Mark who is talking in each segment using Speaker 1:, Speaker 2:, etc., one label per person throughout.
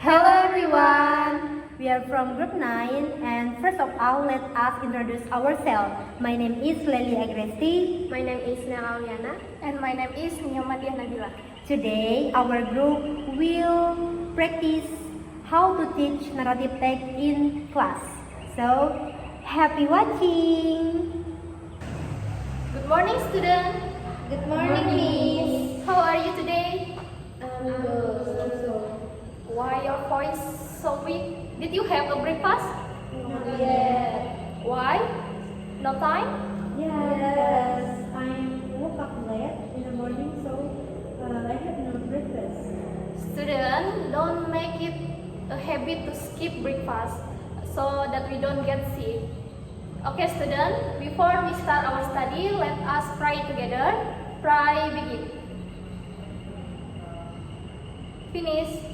Speaker 1: Hello everyone! We are from Group 9 and first of all let us introduce ourselves. My name is Lely Agresti.
Speaker 2: My name is Nela Liana.
Speaker 3: And my name is Nyomadia Nabila.
Speaker 1: Today our group will practice how to teach narrative text in class. So, happy watching!
Speaker 2: Good morning, student.
Speaker 1: Good morning, Miss.
Speaker 2: How are you today? Why your voice so weak? Did you have a breakfast?
Speaker 1: Not yet.
Speaker 2: Why? No time?
Speaker 1: Yes, I woke up late in the morning, so I have no breakfast.
Speaker 2: Student, don't make it a habit to skip breakfast so that we don't get sick. Okay, student, before we start our study, let us pray together. Pray begin. Finish.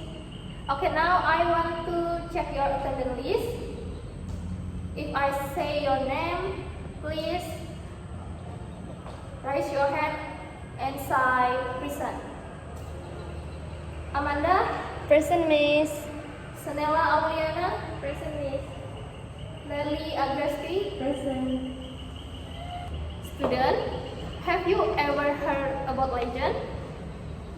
Speaker 2: Okay, now I want to check your attendance list. If I say your name, please raise your hand and say present. Amanda,
Speaker 3: Present, Miss.
Speaker 2: Sanela Auliana, present miss. Lely Agresti,
Speaker 1: Present.
Speaker 2: student. Have you ever heard about legend?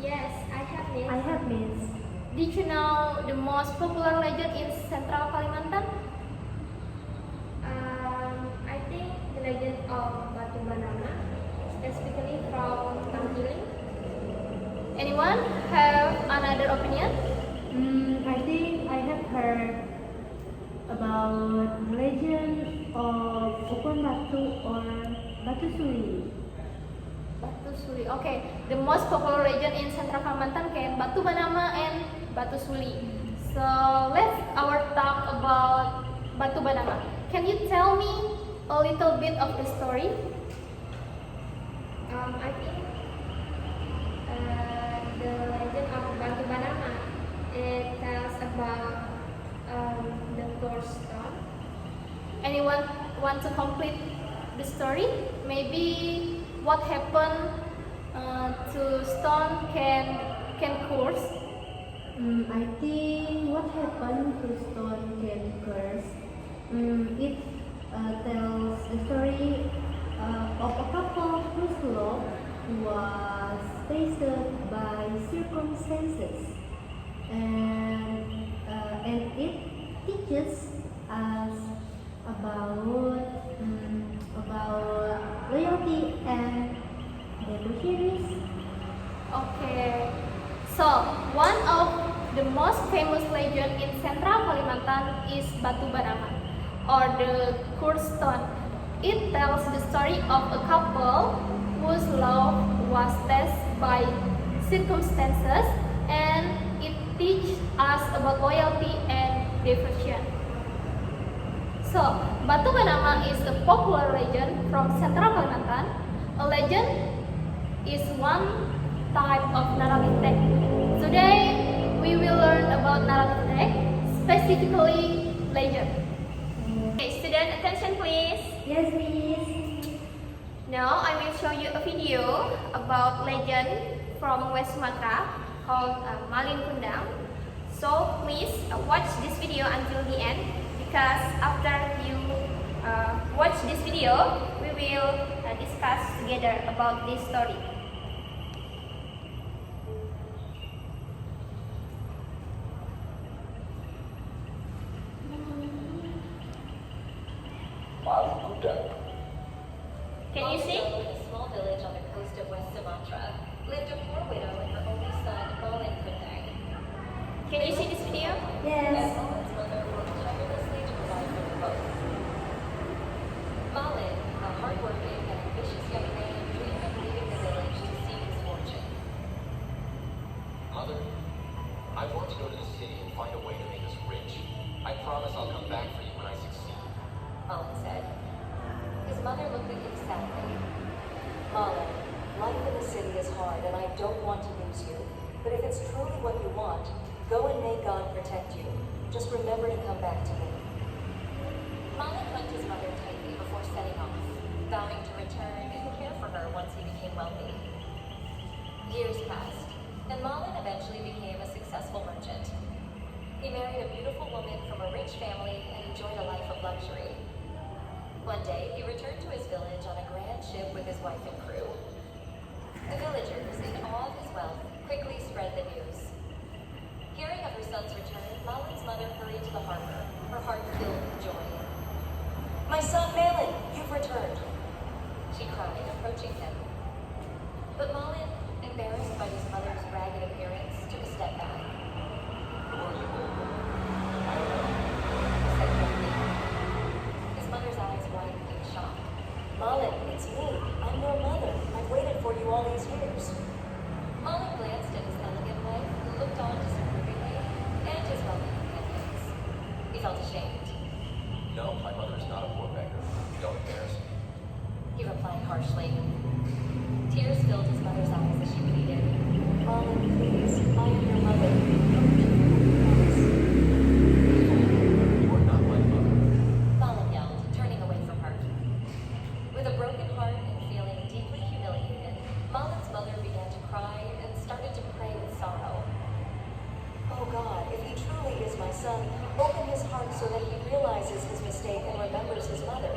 Speaker 3: Yes, I have, Miss.
Speaker 1: I have Miss.
Speaker 2: Did you know the most popular legend in Central Kalimantan?
Speaker 3: I think the legend of Batu Banana, specifically from Tanggiling.
Speaker 2: Anyone have another opinion?
Speaker 1: I think I have heard about legend of Ukon Batu or Batu Suli.
Speaker 2: Batu Suli. Okay, the most popular legend in Central Kalimantan can Batu Banama and Batu Suli. So let's our talk about Batu Banama. Can you tell me a little bit of the story?
Speaker 3: I think the legend of Batu Banana, it tells about the first stone.
Speaker 2: Anyone want to complete the story? Maybe what happened to stone can curse.
Speaker 1: I think what happened to Stone Can Curse. It tells the story of a couple whose love was tasted by circumstances, and it teaches us about loyalty and devotion.
Speaker 2: Okay. So one of the most famous legend in Central Kalimantan is Batu Banama or the cursed stone. It tells the story of a couple whose love was tested by circumstances, and it teaches us about loyalty and devotion. So, Batu Banama is a popular legend from Central Kalimantan. A legend is one type of narrative text. Today, we will learn about narrative text, specifically legend. Okay, student, attention please.
Speaker 1: Yes, Miss.
Speaker 2: Now, I will show you a video about legend from West Sumatra called Malin Kundang. So, please watch this video until the end, because after you watch this video, we will discuss together about this story.
Speaker 4: Malin Kundang.
Speaker 2: Can you see?
Speaker 5: In a small village on the coast of West Sumatra lived a poor widow and her only son, Malin Kundang.
Speaker 2: Can you see this video?
Speaker 5: And
Speaker 1: Yes.
Speaker 5: Malin's mother worked tirelessly to provide for them both. Malin, a hardworking and ambitious young man, dreamed of leaving the village to seek his fortune.
Speaker 4: Mother, I want to go to the city and find a way to make us rich. I promise I'll come back for you when I succeed.
Speaker 5: Malin said. His mother looked at him sadly. Malin, life in the city is hard and I don't want to lose you. But if it's truly what you want, go and may God protect you. Just remember to come back to me. Malin hugged his mother tightly before setting off, vowing to return and care for her once he became wealthy. Years passed, and Malin eventually became a successful merchant. He married a beautiful woman from a rich family and enjoyed a life of luxury. One day, he returned to his village on a grand ship with his wife and crew. The villagers, in awe of his wealth, quickly spread the news. Hearing of her son's return, Malin's mother hurried to the harbor, her heart filled with joy. "My son Malin, you've returned!" she cried, approaching him. But Malin, embarrassed by his mother's ragged appearance, took a step back.
Speaker 4: Who are you, old woman? I don't know.
Speaker 5: He said quickly. His mother's eyes widened in shock. "Malin, it's me. I'm your mother. I've waited for you all these years." Malin glanced at his elegant wife, who looked on disapprovingly, and his wealthy companions. He felt ashamed.
Speaker 4: No, my mother is not a poor beggar. Don't embarrass me.
Speaker 5: He replied harshly. Tears filled his mother's eyes as she pleaded. "Malin, please. I am your mother. Don't you promise?"
Speaker 4: You are not my mother.
Speaker 5: Malin yelled, turning away from her. With a broken heart and feeling deeply humiliated, Malin's mother began to cry and started to pray with sorrow. "Oh God, if he truly is my son, open his heart so that he realizes his mistake and remembers his mother."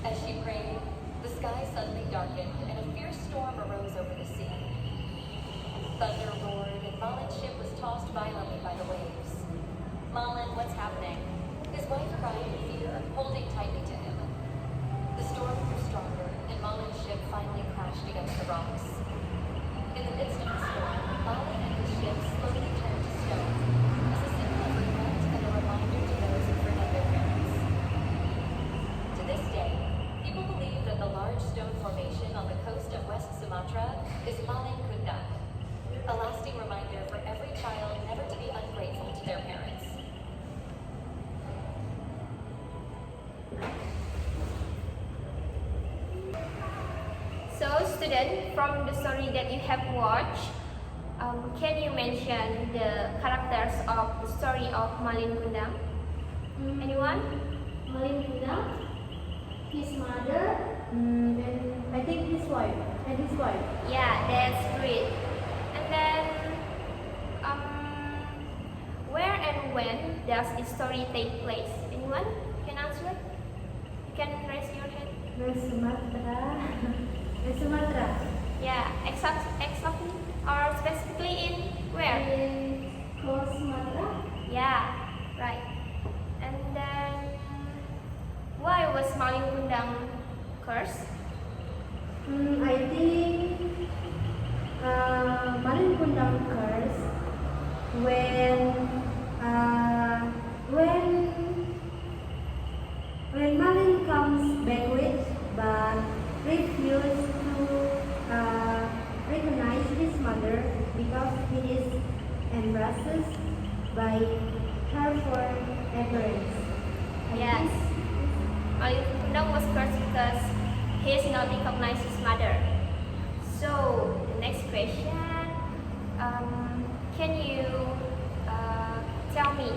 Speaker 5: As she prayed, the sky suddenly darkened and a fierce storm arose over the sea. Thunder roared and Malin's ship was tossed violently by the waves. "Malin, what's happening?" His wife cried in fear, holding tightly to him. The storm grew stronger and Malin's ship finally crashed against the rocks. In the midst of the storm, Malin and his ship slowly turned to stone as a symbol of regret and a reminder to those who forget their parents. To this day, people believe that the large stone formation on the coast of West Sumatra is Malin Kundang, a lasting reminder for every child never to be ungrateful to their parents.
Speaker 2: So, student, from the story that you have watched, can you mention the characters of the story of Malin Kundang? Anyone?
Speaker 3: Malin Kundang, his mother, and I think his wife,
Speaker 2: Yeah, that's great. And then, where and when does the story take place? Anyone can answer? You can raise your hand.
Speaker 1: Sumatra.
Speaker 2: Yeah, exactly or specifically in where?
Speaker 3: in Coast Sumatra.
Speaker 2: Yeah, right. And then, why was Malin Kundang cursed?
Speaker 1: I think Malin Kundang curse when Malin comes backwards but refuse to recognize his mother because he is embarrassed by her for appearance.
Speaker 2: Yes. Malin Kundang was cursed because he is not recognized his mother. So, the next question, can you tell me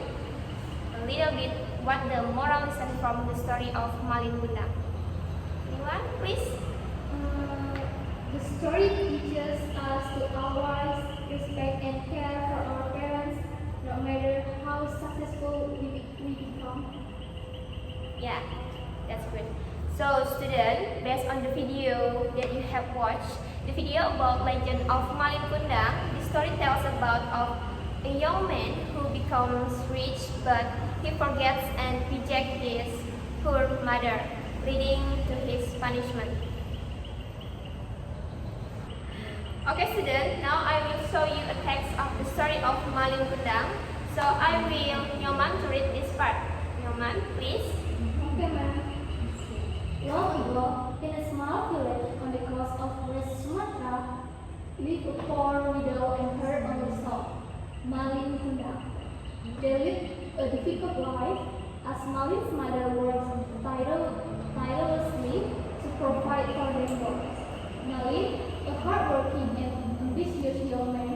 Speaker 2: a little bit what the moral lesson from the story of Malin Kundang? Anyone, please?
Speaker 3: The story teaches us to always respect and care for our parents, no matter how successful we become.
Speaker 2: Yeah, that's good. So, student, based on the video that you have watched, the video about legend of Malin Kundang, the story tells about of a young man who becomes rich, but he forgets and rejects his poor mother, leading to his punishment. Okay, student, now I will show you a text of the story of Malin Kundang. So I will Nyoman to read this part. Nyoman, please.
Speaker 3: Okay, ma'am. Long ago, in a small village on the coast of West Sumatra, lived a poor widow and her only son, Malin Kundang. They lived a difficult life as Malin's mother worked tirelessly to provide for them both. Malin, a hardworking and ambitious young man,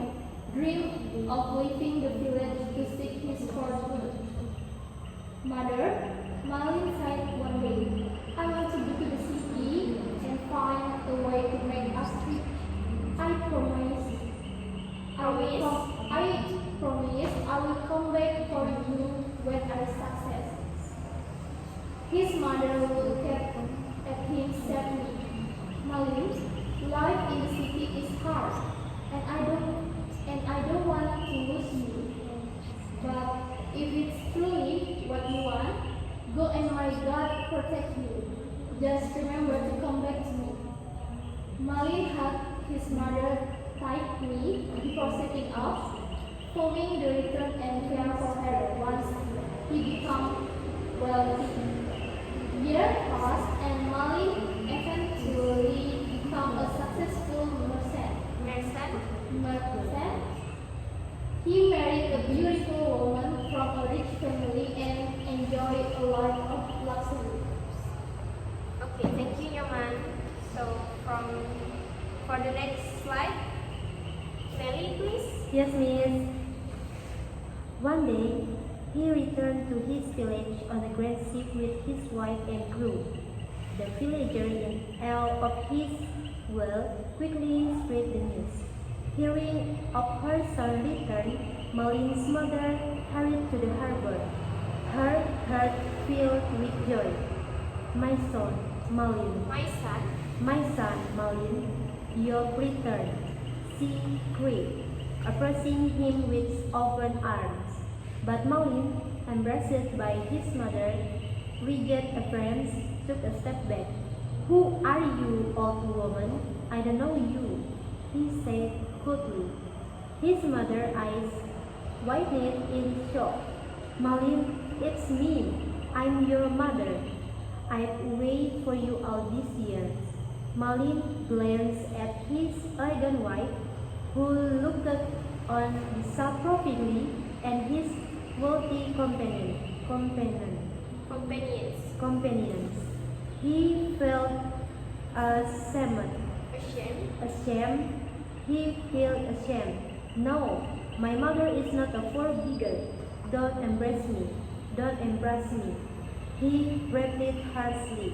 Speaker 3: dreamed of leaving the village to seek his fortune. Mother, Malin said one day, "I want to go to the city and find a way to make us rich. I promise I will come back mother will get at him safely. Malin, life in the city is hard, and I don't want to lose you. But if it's truly what you want, go and may God protect you. Just remember to come back to me. Malin hugged his mother tightly before setting off, hoping the return and care for her once he became wealthy. Years passed and Malin eventually became a successful merchant. He married a beautiful woman from a rich family and enjoyed a life of luxury.
Speaker 2: Okay, thank you, Nyoman. So, for the next slide, Nelly, please.
Speaker 1: Yes, Miss. One day, he returned to his village on a great ship with his wife and crew. The villagers in awe of his wealth quickly spread the news. Hearing of her son's return, Malin's mother hurried to the harbor, her heart filled with joy. My son, Malin,
Speaker 2: My son,
Speaker 1: Malin, your return. She cried, approaching him with open arms. But Malin, embraced by his mother, rigid appearance, took a step back. Who are you, old woman? I don't know you, he said coldly. His mother's eyes widened in shock. Malin, it's me. I'm your mother. I've waited for you all these years. Malin glanced at his elegant wife, who looked on disapprovingly, and his wealthy companions. He felt ashamed. He felt ashamed. No, my mother is not a forbidden. Don't embrace me. He replied harshly.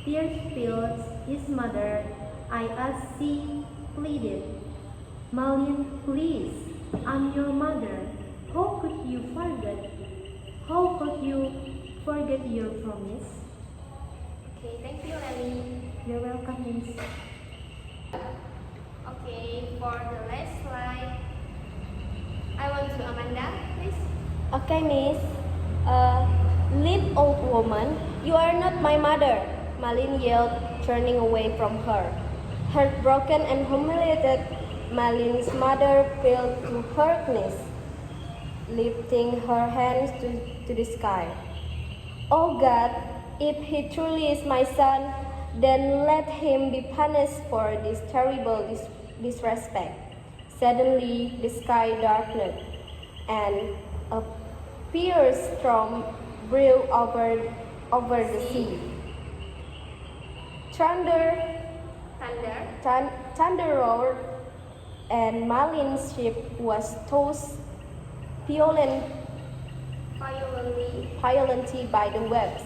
Speaker 1: Tears filled his mother eyes as she pleaded. Malin, please, I'm your mother. How could you forget your promise?
Speaker 2: okay, thank you, Nelly.
Speaker 1: You're welcome, Miss.
Speaker 2: Okay, for the last slide, I want to Amanda, please.
Speaker 6: Okay, Miss. Leave, old woman. You are not my mother, Malin yelled, turning away from her. Heartbroken and humiliated, Malin's mother fell to her knees, lifting her hands to the sky. Oh God, if he truly is my son, then let him be punished for this terrible disrespect. Suddenly, the sky darkened, and a fierce storm blew over the sea. Thunder roared, and Malin's ship was tossed violently by the waves.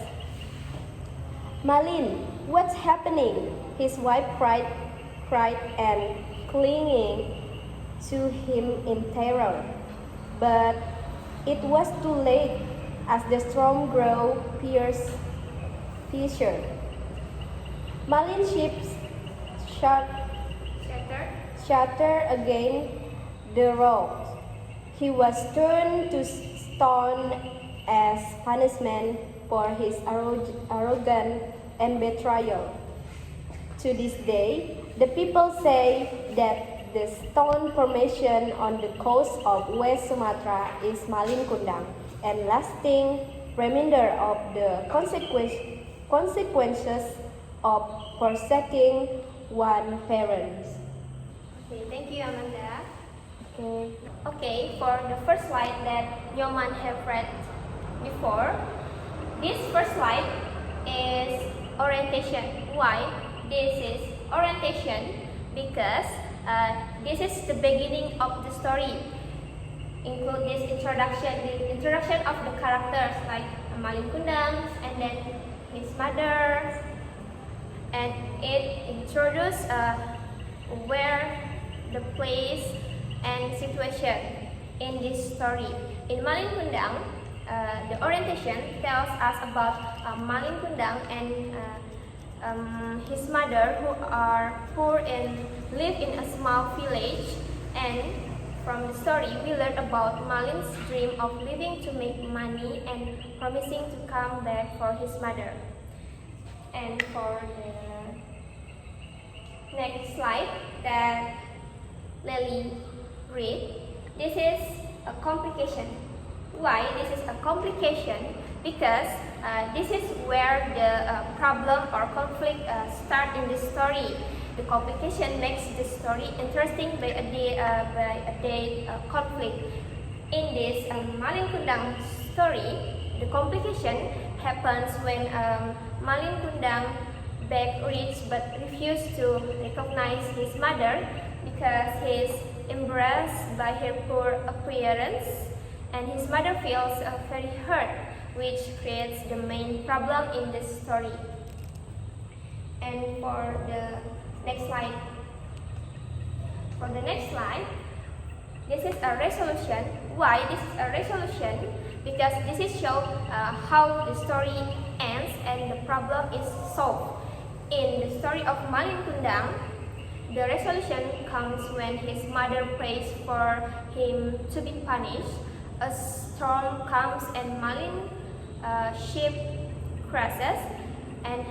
Speaker 6: Malin, what's happening? His wife cried and clinging to him in terror. But it was too late as the storm grew fiercer. Malin's ship shattered against the rocks. He was turned to stone as punishment for his arrogance and betrayal. To this day, the people say that the stone formation on the coast of West Sumatra is Malin Kundang, and lasting reminder of the consequences of forsaking one parent.
Speaker 2: Okay, thank you, Amanda.
Speaker 6: Okay.
Speaker 2: Okay, for the first slide that Nyoman have read before, this first slide is orientation. Why this is orientation? Because this is the beginning of the story. Include this introduction, the introduction of the characters like Malin Kundang and then his mother, and it introduces where the place and situation in this story. In Malin Kundang, the orientation tells us about Malin Kundang and his mother, who are poor and live in a small village. And from the story, we learn about Malin's dream of living to make money and promising to come back for his mother. And for the next slide that Lily read, this is a complication. Why this is a complication? Because this is where the problem or conflict start in the story. The complication makes the story interesting by a conflict. In this Malin Kundang story, the complication happens when Malin Kundang begged rich but refused to recognize his mother because he is embarrassed by her poor appearance, and his mother feels very hurt, which creates the main problem in the story. And for the next slide. For the next slide, this is a resolution. Why this is a resolution? Because this is show how the story ends and the problem is solved. In the story of Malin Kundang, the resolution comes when his mother prays for him to be punished. A storm comes and Malin ship crashes, and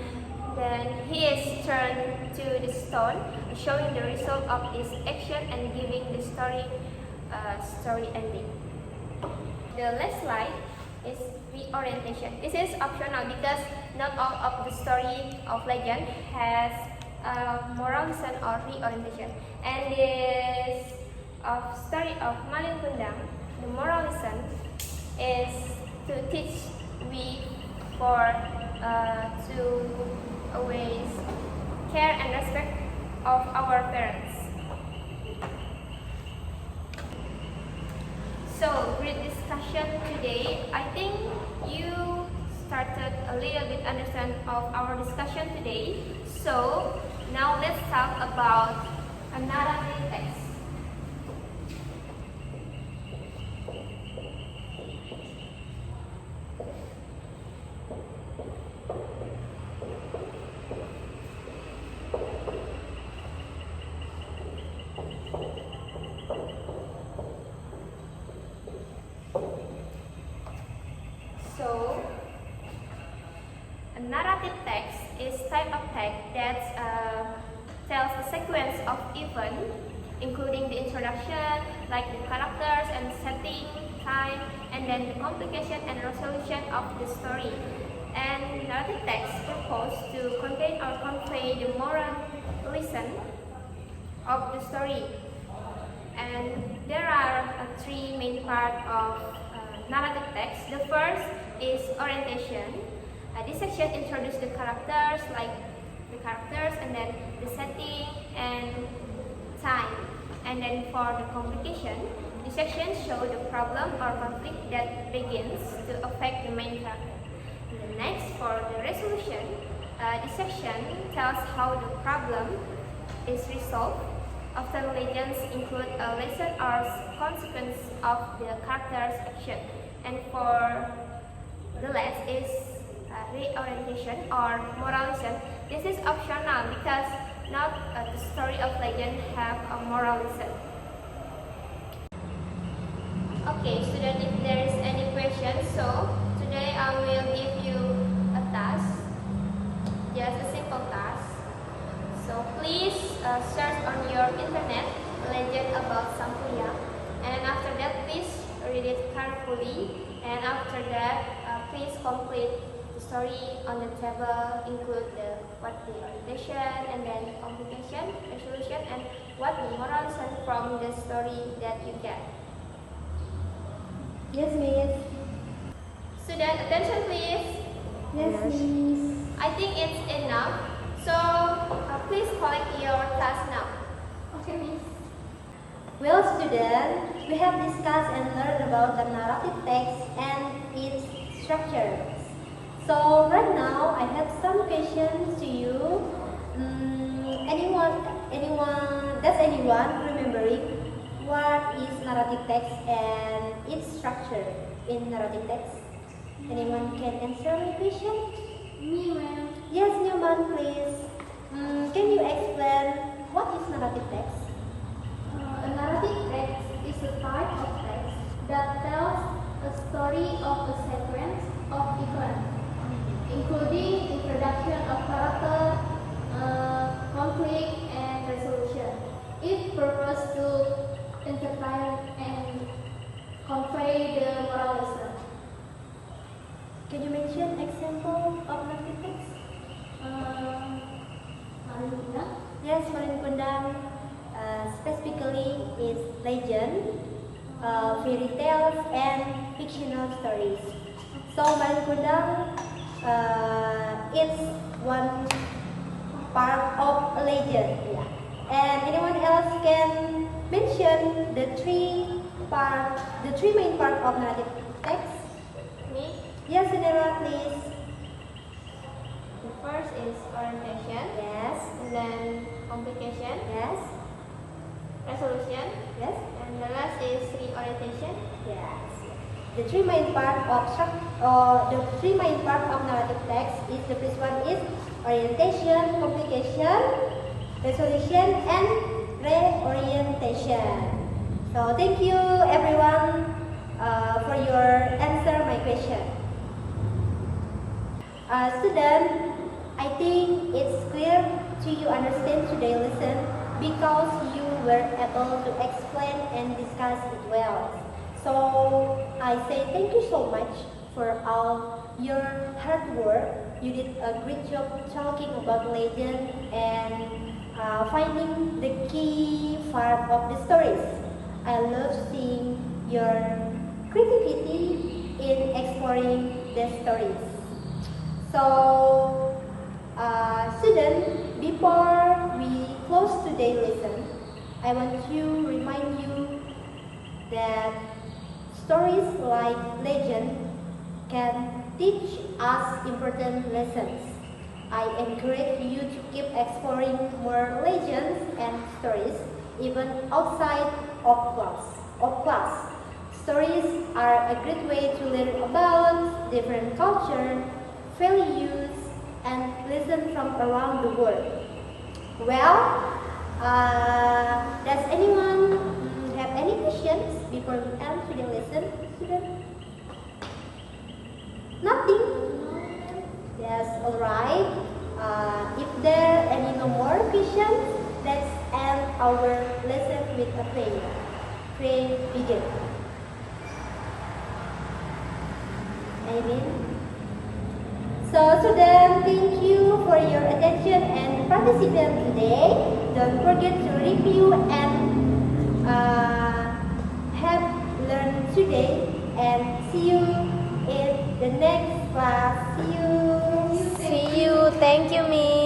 Speaker 2: then he is turned to the stone, showing the result of his action and giving the story ending. The last slide is reorientation. This is optional because not all of the story of legend has a moral lesson or reorientation. And this story of Malin Kundang, the moral lesson is to teach we to always care and respect of our parents. So, great discussion today. I think you started a little bit understand of our discussion today. So, now let's talk about a narrative text. So, a narrative text is type of text that tells a sequence of events, including the introduction, like the characters and setting, time, and then the complication and resolution of the story. And narrative text purpose to contain or convey the moral lesson of the story. And there are three main parts of narrative text. The first is orientation. This section introduces the characters, like the characters, and then the setting and time. And then for the complication, this section shows the problem or conflict that begins to affect the main character. And the next, for the resolution, this section tells how the problem is resolved. Often legends include a lesson or consequence of the character's action. And for the last is reorientation or moral lesson. This is optional because not the story of legend have a moral lesson. Okay, student, if there is any question, so today I will give you a task, just a simple task. So please search on your internet legend about Sang Kuya, and after that please read it carefully, and after that please complete the story on the table, include what the orientation and then complication, resolution, and what the moral lesson from the story that you get.
Speaker 1: Yes, Miss.
Speaker 2: Student, attention please.
Speaker 1: Yes, Miss.
Speaker 2: I think it's enough. So please collect your task now.
Speaker 3: Okay, Miss.
Speaker 1: Well, students, we have discussed and learned about the narrative text and its structures. So right now, I have some questions to you. Anyone remembering what is narrative text and its structure in narrative text? Anyone can answer my question?
Speaker 3: Me, ma'am.
Speaker 1: Yes, Newman, please. Can you explain what is narrative text?
Speaker 3: A narrative text is a type of text that tells a story of a sequence of events, including introduction of character, conflict, and resolution. It purpose to entertain and convey the moral lesson.
Speaker 1: Can you mention example of narrative text?
Speaker 3: Malin Kundang.
Speaker 1: Yes, Malin Kundang specifically is legend, fairy tales, and fictional stories. So Malin Kundang is one part of a legend. Yeah. And anyone else can mention the three main part of narrative text?
Speaker 6: Me?
Speaker 1: Yes, Cinderella, please.
Speaker 6: The first is orientation,
Speaker 1: Yes.
Speaker 6: and then complication,
Speaker 1: Yes.
Speaker 6: resolution,
Speaker 1: Yes.
Speaker 6: and the last is reorientation.
Speaker 1: Yes. The three main part of narrative text is the first one is orientation, complication, resolution, and reorientation. So thank you everyone for your answer my question. Student, I think it's clear to you understand today's lesson because you were able to explain and discuss it well. So I say thank you so much for all your hard work. You did a great job talking about legend and finding the key part of the stories. I love seeing your creativity in exploring the stories. So, students, before we close today's lesson, I want to remind you that stories like legend can teach us important lessons. I encourage you to keep exploring more legends and stories, even outside of class. Stories are a great way to learn about different culture, values, and listen from around the world. Well, does anyone have any questions before we end today's lesson, student? Nothing? Yes, alright. If there are any no more questions, let's end our lesson with a prayer. Pray begin. Amen. So students, thank you for your attention and participation today. Don't forget to review and have learned today, and see you in the next class. See you.
Speaker 6: See you. Thank you, Miss.